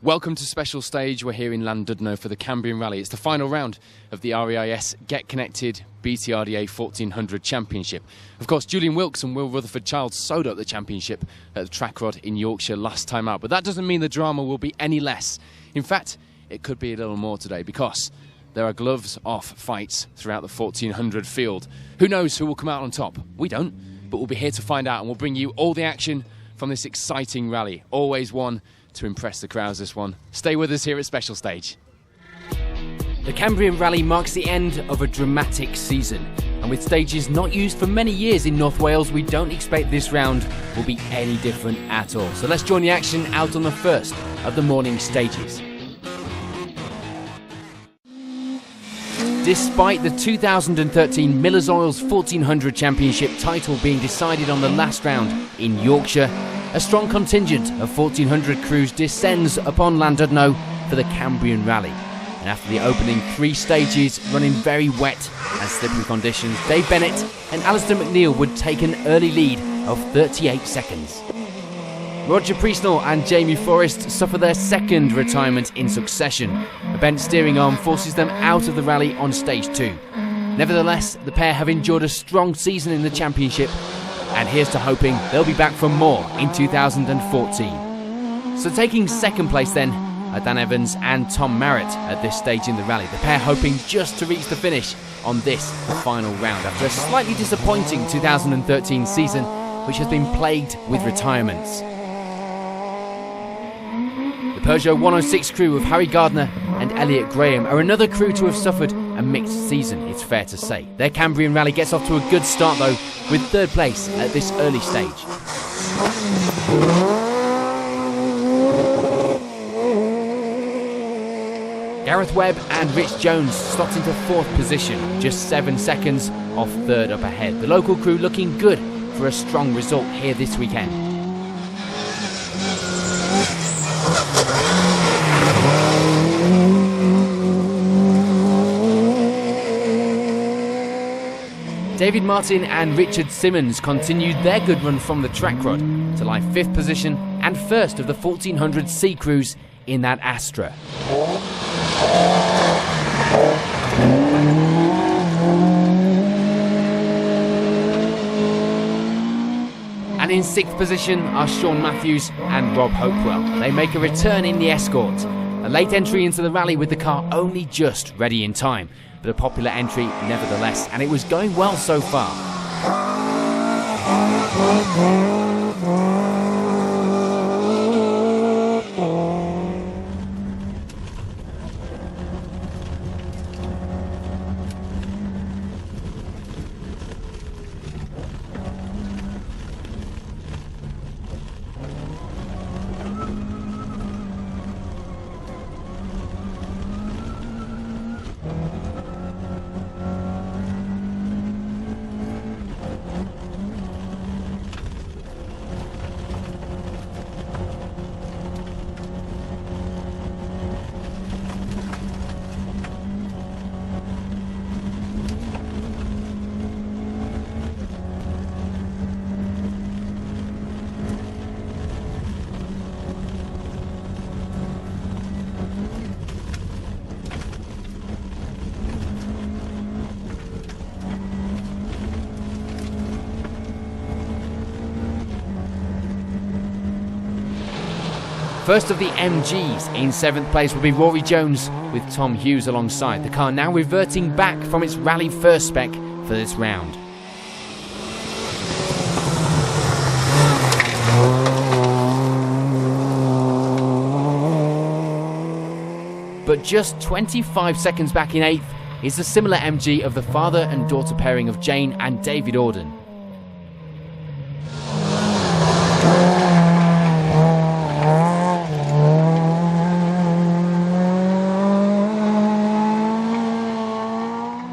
Welcome to Special Stage. We're here in Llandudno for the Cambrian Rally. It's the final round of the REIS Get Connected BTRDA 1400 Championship. Of course, Julian Wilkes and Will Rutherford-Child sewed up the championship at the Track Rod in Yorkshire last time out, but that doesn't mean the drama will be any less. In fact, it could be a little more today because there are gloves-off fights throughout the 1400 field. Who knows who will come out on top? We don't, but we'll be here to find out, and we'll bring you all the action from this exciting rally. Always one to impress the crowds, this one. Stay with us here at Special Stage. The Cambrian Rally marks the end of a dramatic season, and with stages not used for many years in North Wales, we don't expect this round will be any different at all. So let's join the action out on the first of the morning stages. Despite the 2013 Miller's Oils 1400 Championship title being decided on the last round in Yorkshire, a strong contingent of 1400 crews descends upon Llandudno for the Cambrian Rally. And after the opening 3 stages running very wet and slippery conditions, Dave Bennett and Alistair McNeil would take an early lead of 38 seconds. Roger Priestnall and Jamie Forrest suffer their second retirement in succession. A bent steering arm forces them out of the rally on stage 2. Nevertheless, the pair have enjoyed a strong season in the championship, and here's to hoping they'll be back for more in 2014. So taking second place then are Dan Evans and Tom Marrett at this stage in the rally, the pair hoping just to reach the finish on this final round after a slightly disappointing 2013 season which has been plagued with retirements. The Peugeot 106 crew of Harry Gardner and Elliot Graham are another crew to have suffered a mixed season, it's fair to say. Their Cambrian Rally gets off to a good start though, with third place at this early stage. Gareth Webb and Rich Jones slot into 4th position, just 7 seconds off third up ahead. The local crew looking good for a strong result here this weekend. David Martin and Richard Simmons continued their good run from the track rod to lie 5th position and first of the 1400 C crews in that Astra. And in 6th position are Sean Matthews and Rob Hopewell. They make a return in the Escort. A late entry into the rally with the car only just ready in time, but a popular entry nevertheless, and it was going well so far. First of the MGs in 7th place will be Rory Jones with Tom Hughes alongside. The car now reverting back from its rally first spec for this round. But just 25 seconds back in 8th is the similar MG of the father and daughter pairing of Jane and David Auden.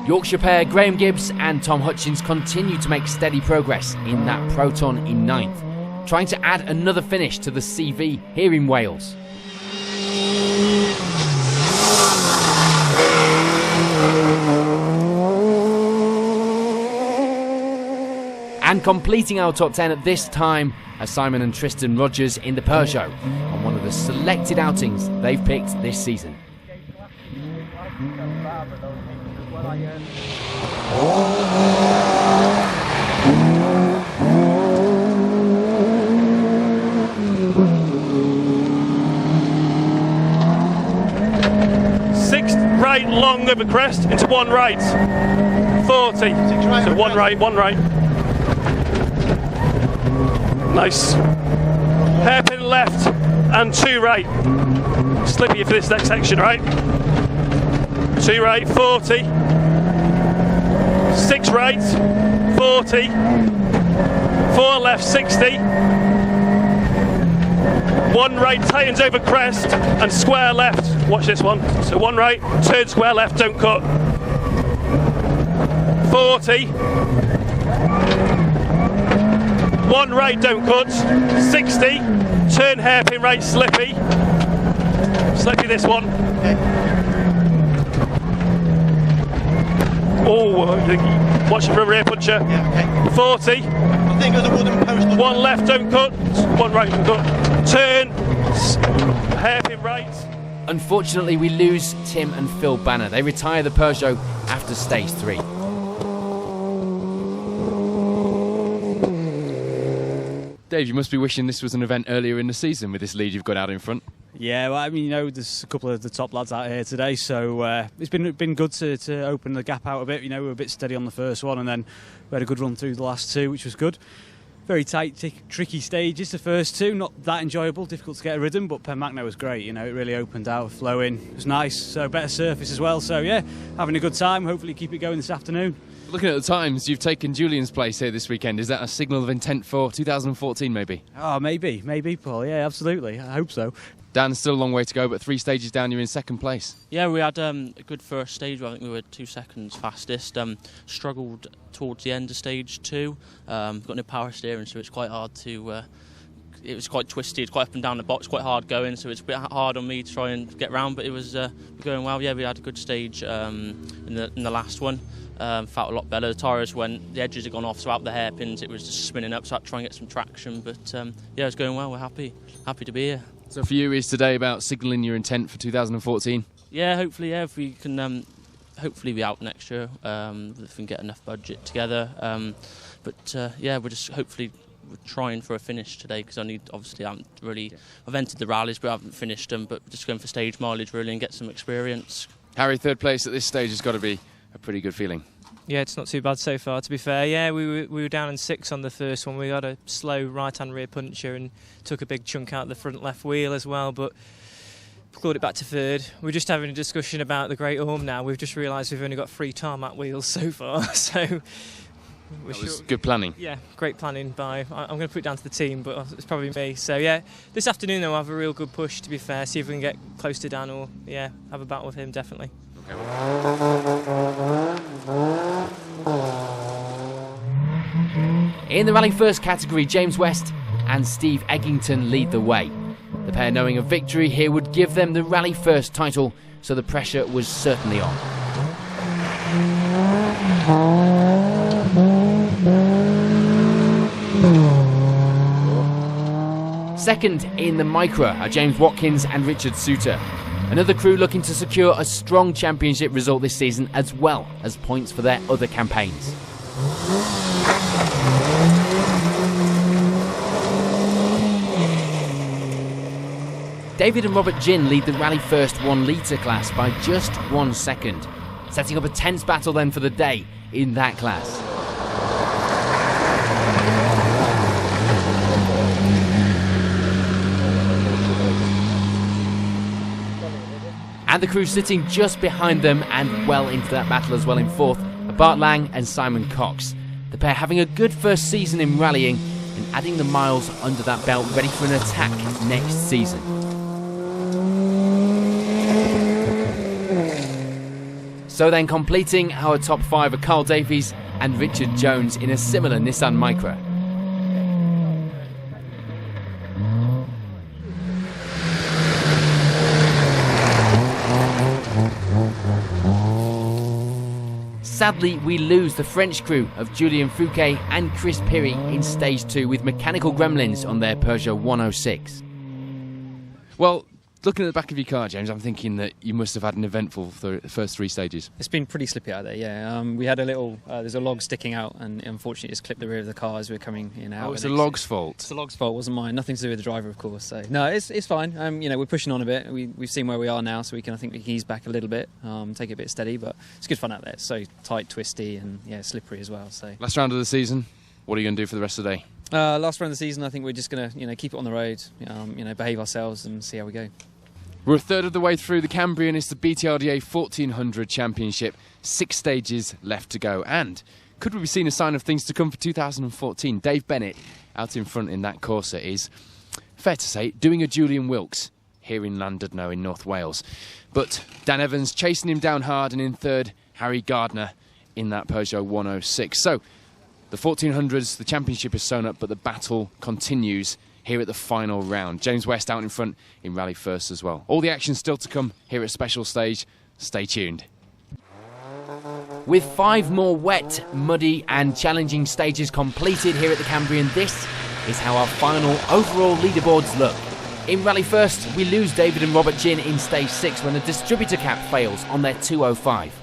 Yorkshire pair Graham Gibbs and Tom Hutchins continue to make steady progress in that Proton in 9th, trying to add another finish to the CV here in Wales. And completing our top 10 at this time are Simon and Tristan Rogers in the Peugeot on one of the selected outings they've picked this season. Six right long over crest into one right. 40. So one right, one right. Nice. Hairpin left and two right. Slippy for this next section, right? Two right, 40. Six right, 40. Four left, 60. One right tightens over crest and square left. Watch this one. So one right, turn square left, don't cut. 40. One right, don't cut. 60. Turn hairpin right, slippy. Slippy this one. Oh, watch for a rear puncher. 40. I think there's a wooden post. One left, don't cut. One right, don't cut. Turn. Hairpin right. Unfortunately, we lose Tim and Phil Banner. They retire the Peugeot after stage 3. Dave, you must be wishing this was an event earlier in the season with this lead you've got out in front. Yeah, well, I mean, there's a couple of the top lads out here today, so it's been good to open the gap out a bit. We were a bit steady on the first one, and then we had a good run through the last two, which was good. Very tight, tricky stages, the first two, not that enjoyable, difficult to get a rhythm, but Penmacno was great, it really opened out, flowing, it was nice, so better surface as well, so yeah, having a good time, hopefully keep it going this afternoon. Looking at the times, you've taken Julian's place here this weekend. Is that a signal of intent for 2014 maybe? Oh, maybe, Paul, yeah, absolutely, I hope so. Dan, still a long way to go, but 3 stages down, you're in second place. Yeah, we had a good first stage. I think we were 2 seconds fastest. Struggled towards the end of stage 2. Got no power steering, so it's quite hard to. It was quite twisty. It's quite up and down the box, quite hard going. So it's a bit hard on me to try and get round. But it was going well. Yeah, we had a good stage in the last one. Felt a lot better. The tyres went. The edges had gone off, so out the hairpins it was just spinning up. So I had to try and get some traction. But yeah, it's going well. We're happy to be here. So for you, is today about signalling your intent for 2014? Yeah, hopefully, yeah. If we can, hopefully be out next year. If we can get enough budget together. Yeah, we're just hopefully we're trying for a finish today because obviously I haven't really. I've entered the rallies, but I haven't finished them. But just going for stage mileage really and get some experience. Harry, third place at this stage has got to be a pretty good feeling. Yeah, it's not too bad so far, to be fair. Yeah, we were down in 6 on the first one. We got a slow right-hand rear puncher and took a big chunk out of the front left wheel as well, but clawed it back to third. We're just having a discussion about the Great Orme now. We've just realised we've only got 3 tarmac wheels so far, so... That was good planning. Yeah, great planning by... I'm going to put it down to the team, but it's probably me. So, yeah, this afternoon, though, we'll have a real good push, to be fair, see if we can get close to Dan or, yeah, have a battle with him, definitely. In the Rally First category, James West and Steve Eggington lead the way. The pair knowing a victory here would give them the Rally First title, so the pressure was certainly on. Second in the Micra are James Watkins and Richard Suter. Another crew looking to secure a strong championship result this season as well as points for their other campaigns. David and Robert Ginn lead the Rally First 1 litre class by just 1 second, setting up a tense battle then for the day in that class. And the crew sitting just behind them and well into that battle as well in fourth are Bart Lang and Simon Cox. The pair having a good first season in rallying and adding the miles under that belt ready for an attack next season. So then completing our top 5 are Carl Davies and Richard Jones in a similar Nissan Micra. sadly we lose the French crew of Julien Fouquet and Chris Pirri in stage 2 with mechanical gremlins on their Peugeot 106. Well, looking at the back of your car, James, I'm thinking that you must have had an eventful first 3 stages. It's been pretty slippy out there, yeah. We had a little, there's a log sticking out, and unfortunately it's clipped the rear of the car as we're coming in and out. Oh, it's the log's fault. It's the log's fault, wasn't mine. Nothing to do with the driver, of course. So no, it's fine. We're pushing on a bit. We've seen where we are now, so I think we can ease back a little bit, take it a bit steady. But it's good fun out there. It's so tight, twisty, and slippery as well. So last round of the season. What are you going to do for the rest of the day? Last round of the season, I think we're just going to keep it on the road, behave ourselves and see how we go. We're a third of the way through the Cambrian. It's the BTRDA 1400 Championship. 6 stages left to go. And could we be seeing a sign of things to come for 2014? Dave Bennett, out in front in that Corsa, is, fair to say, doing a Julian Wilkes here in Llandudno in North Wales. But Dan Evans chasing him down hard, and in third, Harry Gardner in that Peugeot 106. So, the 1400s, the championship is sewn up, but the battle continues here at the final round. James West out in front in Rally First as well. All the action still to come here at Special Stage. Stay tuned. With 5 more wet, muddy and challenging stages completed here at the Cambrian, this is how our final overall leaderboards look. In Rally First, we lose David and Robert Ginn in stage 6 when the distributor cap fails on their 205.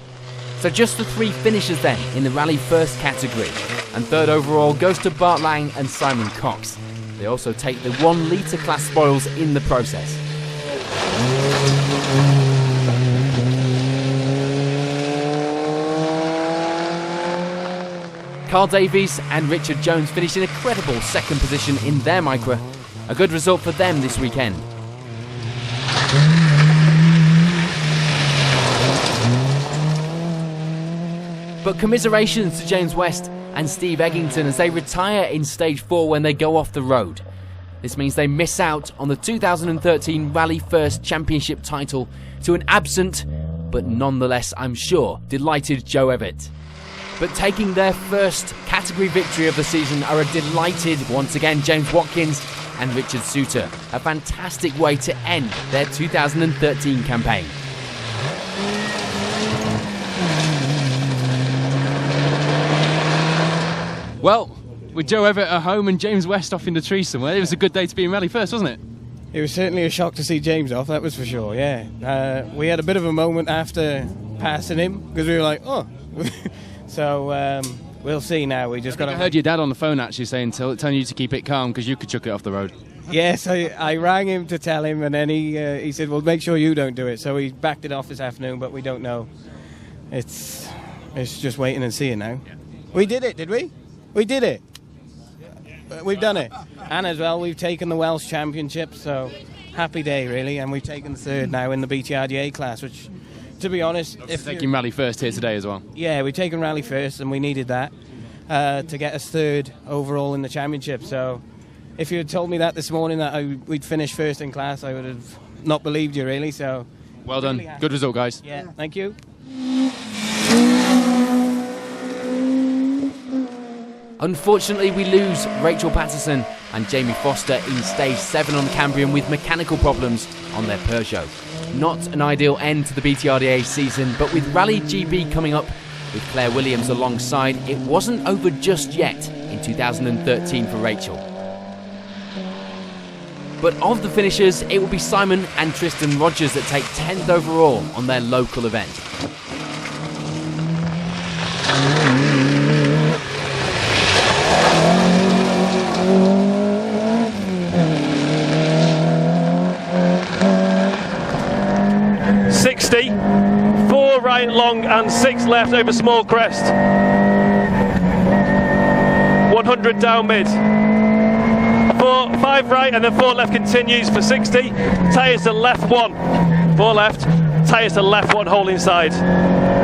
So just the 3 finishers then in the Rally First category. And third overall goes to Bart Lang and Simon Cox. They also take the 1 litre class spoils in the process. Carl Davies and Richard Jones finished in a credible 2nd position in their Micra. A good result for them this weekend. But commiserations to James West and Steve Eggington as they retire in stage 4 when they go off the road. This means they miss out on the 2013 Rally First Championship title to an absent, but nonetheless, I'm sure, delighted Joe Evett. But taking their first category victory of the season are a delighted, once again, James Watkins and Richard Suter. A fantastic way to end their 2013 campaign. Well, with Joe Evett at home and James West off in the tree somewhere, it was a good day to be in Rally First, wasn't it? It was certainly a shock to see James off, that was for sure, yeah. We had a bit of a moment after passing him, because we were like, oh. So, we'll see now. We just got to... I heard your dad on the phone actually telling you to keep it calm because you could chuck it off the road. Yes, I rang him to tell him, and then he said, well, make sure you don't do it. So he backed it off this afternoon, but we don't know. It's just waiting and seeing now. Yeah. We did it, did we? We did it. We've done it. And as well, we've taken the Welsh Championship, so happy day, really. And we've taken 3rd now in the BTRDA class, which, to be honest... If taking Rally First here today as well. Yeah, we've taken Rally First, and we needed that to get us 3rd overall in the championship. So if you had told me that this morning, that we'd finish 1st in class, I would have not believed you, really. So well done. Really good result, guys. Yeah, thank you. Unfortunately, we lose Rachel Patterson and Jamie Foster in stage 7 on the Cambrian with mechanical problems on their Peugeot. Not an ideal end to the BTRDA season, but with Rally GB coming up with Claire Williams alongside, it wasn't over just yet in 2013 for Rachel. But of the finishers, it will be Simon and Tristan Rogers that take 10th overall on their local event. Four right long and 6 left over small crest. 100 down mid. 5 right and then 4 left continues for 60. Tyres to left 1. 4 left. Tyres to left 1 hole inside.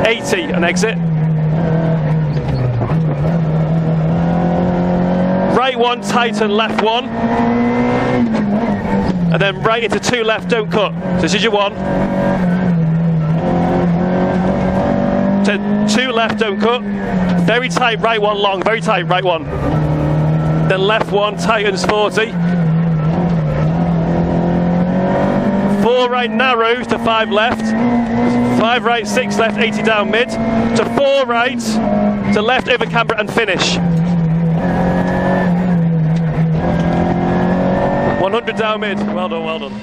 80 and exit. Right 1 tight and left 1. And then right into 2 left, don't cut. So this is your 1. To 2 left, don't cut. Very tight, right 1 long, very tight, right 1. Then left 1, tightens 40. 4 4 right narrows to 5 left, 5 right, 6 left, 80 down mid, to 4 right, to left over Cambrian and finish. 100 down mid, well done, well done.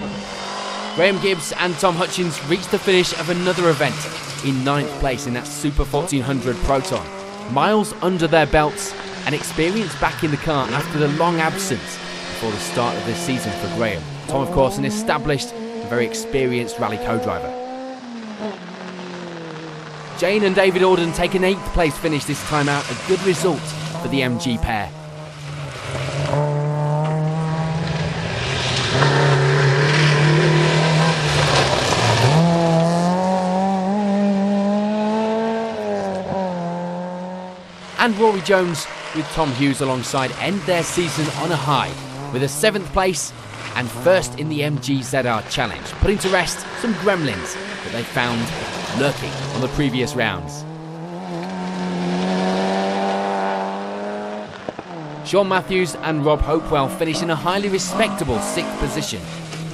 Graham Gibbs and Tom Hutchins reached the finish of another event in 9th place in that Super 1400 Proton. Miles under their belts and experience back in the car after the long absence before the start of this season for Graham. Tom, of course, an established and very experienced rally co-driver. Jane and David Auden take an 8th place finish this time out, a good result for the MG pair. And Rory Jones with Tom Hughes alongside end their season on a high with a 7th place and first in the MG ZR Challenge, putting to rest some gremlins that they found lurking on the previous rounds. Sean Matthews and Rob Hopewell finish in a highly respectable 6th position.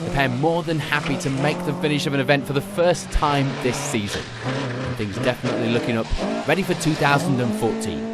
The pair more than happy to make the finish of an event for the first time this season. And things definitely looking up, ready for 2014.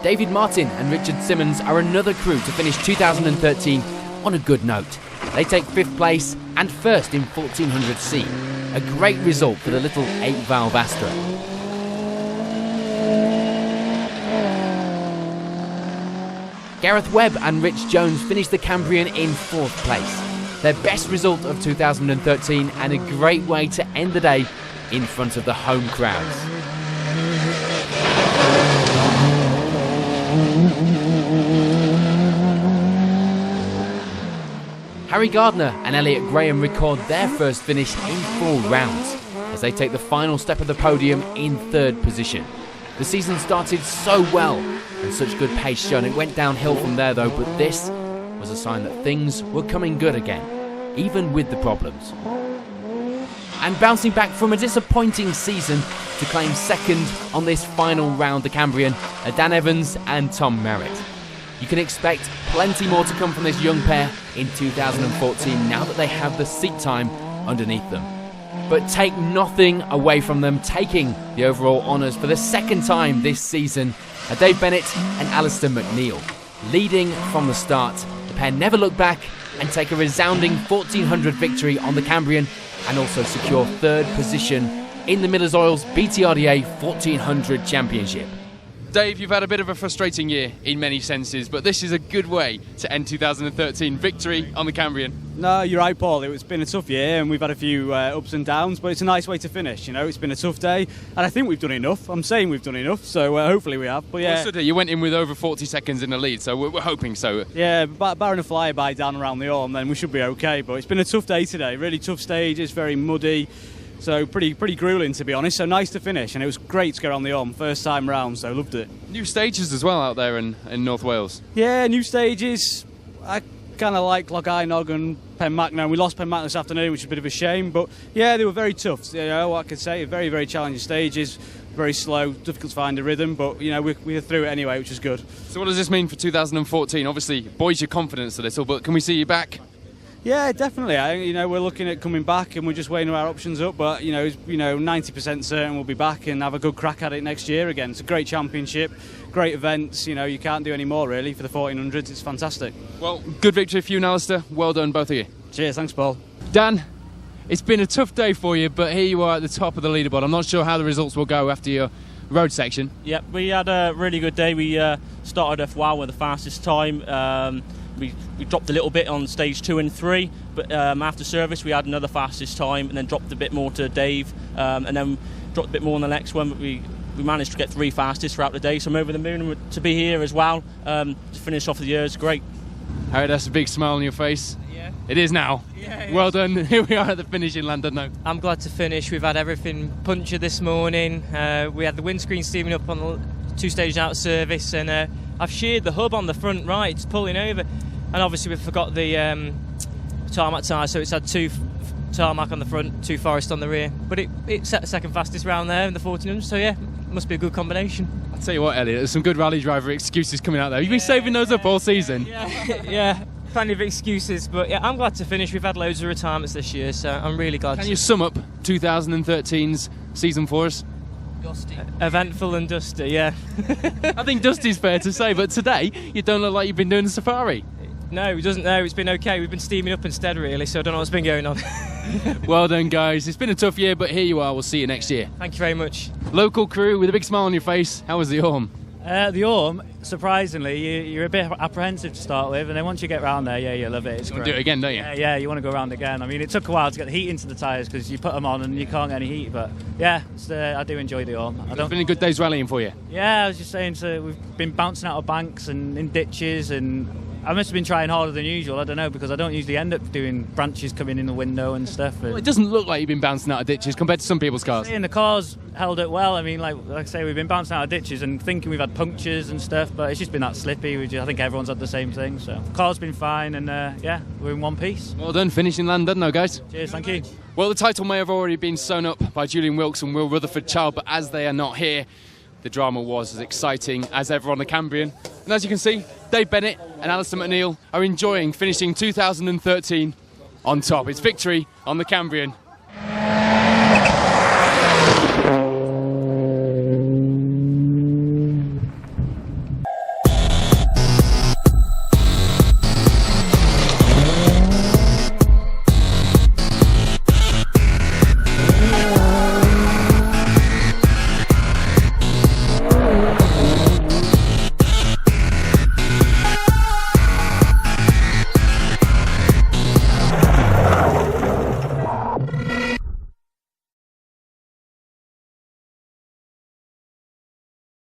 David Martin and Richard Simmons are another crew to finish 2013 on a good note. They take 5th place and first in 1400C. A great result for the little 8-valve Astra. Gareth Webb and Rich Jones finished the Cambrian in 4th place. Their best result of 2013 and a great way to end the day in front of the home crowds. Harry Gardner and Elliot Graham record their first finish in 4 rounds as they take the final step of the podium in 3rd position. The season started so well and such good pace shown. It went downhill from there though, but this was a sign that things were coming good again, even with the problems. And bouncing back from a disappointing season to claim 2nd on this final round, the Cambrian, are Dan Evans and Tom Merritt. You can expect plenty more to come from this young pair in 2014 now that they have the seat time underneath them. But take nothing away from them taking the overall honours for the 2nd time this season are Dave Bennett and Alistair McNeil. Leading from the start, the pair never look back and take a resounding 1400 victory on the Cambrian and also secure 3rd position in the Miller's Oil's BTRDA 1400 Championship. Dave, you've had a bit of a frustrating year in many senses, but this is a good way to end 2013. Victory on the Cambrian. No, you're right, Paul. It's been a tough year and we've had a few ups and downs, but it's a nice way to finish. You know, it's been a tough day and I think we've done enough. I'm saying we've done enough, so hopefully we have. But yeah, well, you went in with over 40 seconds in the lead, so we're hoping so. Yeah, barring a flyby down around the arm, then we should be okay. But it's been a tough day today. Really tough stages, very muddy. So pretty grueling, to be honest. So nice to finish, and it was great to go around the Orme first time round. So loved it. New stages as well out there in North Wales. Yeah, new stages. I kind of like Lochainog and Penmacno. We lost Penmacno this afternoon, which is a bit of a shame. But yeah, they were very tough. You know, I could say very, very challenging stages. Very slow, difficult to find a rhythm, but you know we were through it anyway, which is good. So what does this mean for 2014? Obviously, buoys your confidence a little, but can we see you back? Yeah, definitely. We're looking at coming back, and we're just weighing our options up. But 90% certain we'll be back and have a good crack at it next year again. It's a great championship, great events. You know, you can't do any more really for the 1400s. It's fantastic. Well, good victory for you, Alistair. Well done, both of you. Cheers, thanks, Paul. Dan, it's been a tough day for you, but here you are at the top of the leaderboard. I'm not sure how the results will go after your road section. Yep, we had a really good day. We started off well with the fastest time. We dropped a little bit on stage 2 and 3, but after service we had another fastest time and then dropped a bit more to Dave, and then dropped a bit more on the next one, but we managed to get 3 fastest throughout the day, so I'm over the moon to be here as well. To finish off the year is great. Harry, that's a big smile on your face. Yeah. It is now. Yeah, well done. Here we are at the finish in Llandudno. I'm glad to finish. We've had everything punctured this morning. We had the windscreen steaming up on the 2-stage out service, and I've sheared the hub on the front right. It's pulling over, and obviously we forgot the tarmac tyre, so it's had 2 tarmac on the front, 2 forest on the rear. But it set the second fastest round there in the 1400, so yeah, must be a good combination. I'll tell you what, Elliot, there's some good rally driver excuses coming out there. You've been saving those up all season. Yeah, plenty of excuses, but yeah, I'm glad to finish. We've had loads of retirements this year, so I'm really glad. Can you sum up 2013's season for us? Dusty. Eventful and dusty, yeah. I think dusty's fair to say, but today you don't look like you've been doing the safari. No, he doesn't know. It's been okay. We've been steaming up instead, really, so I don't know what's been going on. Well done, guys. It's been a tough year, but here you are. We'll see you next year. Thank you very much. Local crew with a big smile on your face. How was the Orme? The Orme, surprisingly, you're a bit apprehensive to start with, and then once you get round there, yeah, you love it. It's You want great. to do it again, don't you? Yeah, you want to go around again. I mean, it took a while to get the heat into the tyres because you put them on and you can't get any heat, but yeah, I do enjoy the Orme. It's been a good day's rallying for you. Yeah, I was just saying, so we've been bouncing out of banks and in ditches, and I must have been trying harder than usual, I don't know, because I don't usually end up doing branches coming in the window and stuff. Well, it doesn't look like you've been bouncing out of ditches compared to some people's cars. And the car's held it well. I mean, like I say, we've been bouncing out of ditches and thinking we've had punctures and stuff, but it's just been that slippy. I think everyone's had the same thing, so car's been fine, and yeah, we're in one piece. Well done, finishing Llandudno, guys. Cheers, thank you. Well, the title may have already been sewn up by Julian Wilkes and Will Rutherford-Child, but as they are not here, the drama was as exciting as ever on the Cambrian. And as you can see, Dave Bennett and Alistair McNeil are enjoying finishing 2013 on top. It's victory on the Cambrian.